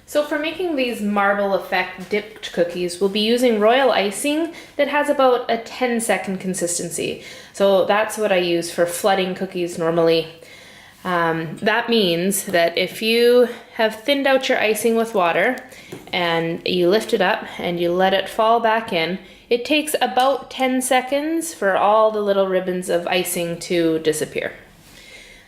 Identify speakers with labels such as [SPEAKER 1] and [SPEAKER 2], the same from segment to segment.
[SPEAKER 1] So for making these marble effect dipped cookies, we'll be using royal icing that has about a 10-second consistency. So that's what I use for flooding cookies normally. That means that if you have thinned out your icing with water and you lift it up and you let it fall back in, it takes about 10 seconds for all the little ribbons of icing to disappear.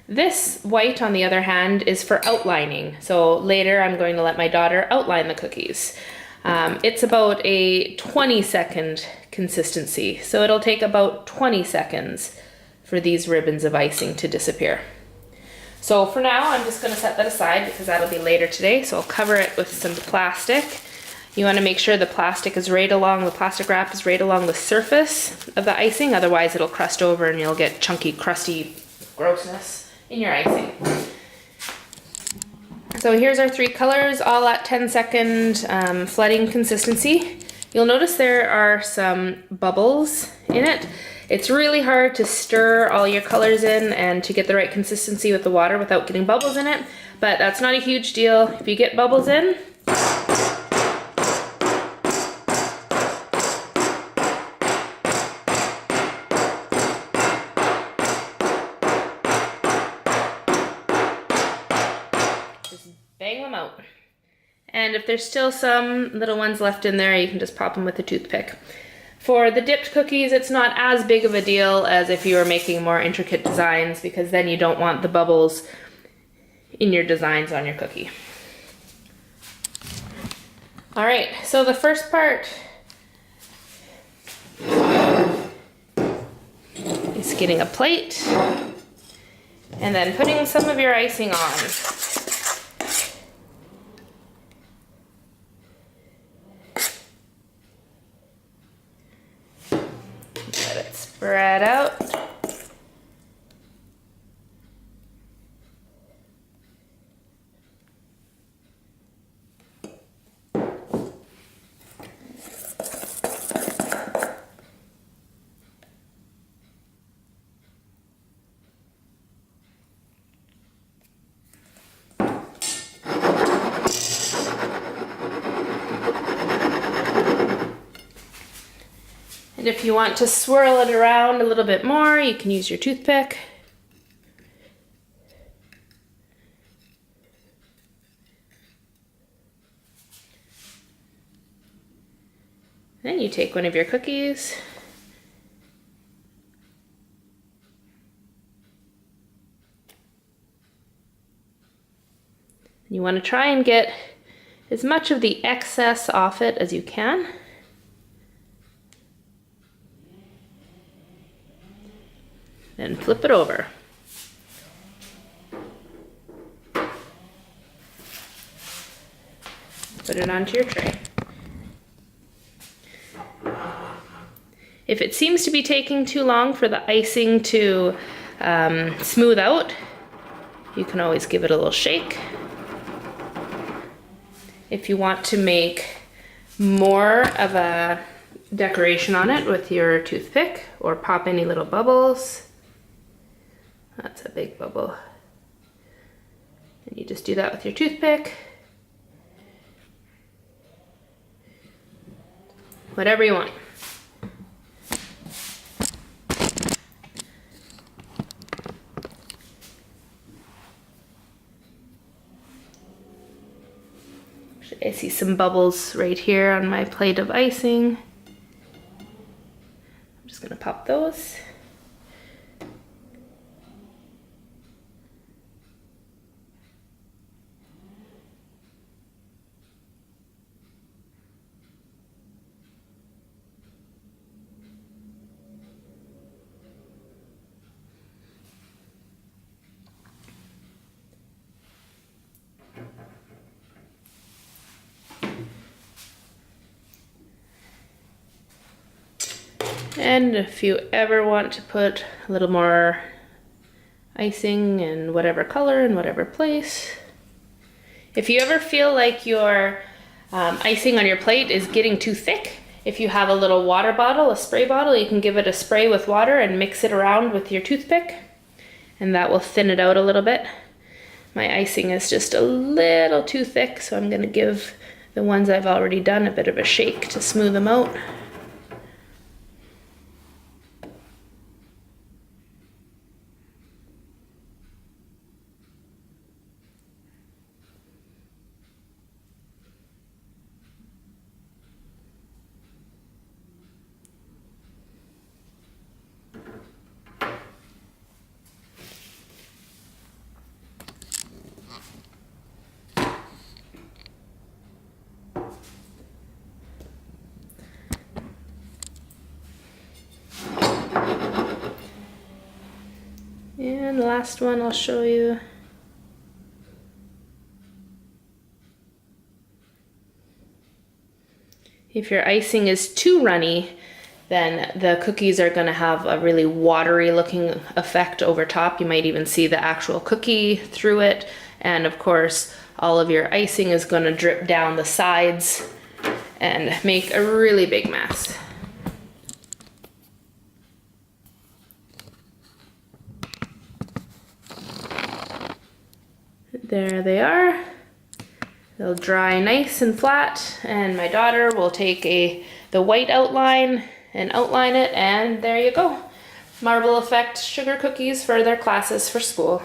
[SPEAKER 1] This white, on the other hand, is for outlining. So later I'm going to let my daughter outline the cookies. It's about a 20-second consistency. So it'll take about 20 seconds for these ribbons of icing to disappear. So for now, I'm just going to set that aside because that'll be later today. So I'll cover it with some plastic. You want to make sure the plastic wrap is right along the surface of the icing. Otherwise it'll crust over and you'll get chunky, crusty grossness in your icing. So here's our 3 colors, all at 10-second flooding consistency. You'll notice there are some bubbles in it. It's really hard to stir all your colors in and to get the right consistency with the water without getting bubbles in it, but that's not a huge deal. If you get bubbles in, bang them out. And if there's still some little ones left in there, you can just pop them with a toothpick. For the dipped cookies, it's not as big of a deal as if you were making more intricate designs, because then you don't want the bubbles in your designs on your cookie. All right, so the first part is getting a plate and then putting some of your icing on. Spread out. And if you want to swirl it around a little bit more, you can use your toothpick. Then you take one of your cookies. You want to try and get as much of the excess off it as you can. Then flip it over. Put it onto your tray. If it seems to be taking too long for the icing to smooth out, you can always give it a little shake. If you want to make more of a decoration on it with your toothpick or pop any little bubbles, that's a big bubble. And you just do that with your toothpick. Whatever you want. I see some bubbles right here on my plate of icing. I'm just gonna pop those. And if you ever want to put a little more icing in whatever color in whatever place. If you ever feel like your icing on your plate is getting too thick, if you have a little water bottle, a spray bottle, you can give it a spray with water and mix it around with your toothpick, and that will thin it out a little bit. My icing is just a little too thick, so I'm gonna give the ones I've already done a bit of a shake to smooth them out. And the last one I'll show you. If your icing is too runny, then the cookies are gonna have a really watery looking effect over top. You might even see the actual cookie through it. And of course, all of your icing is gonna drip down the sides and make a really big mess. There they are. They'll dry nice and flat, and my daughter will take the white outline and outline it, and there you go. Marble effect sugar cookies for their classes for school.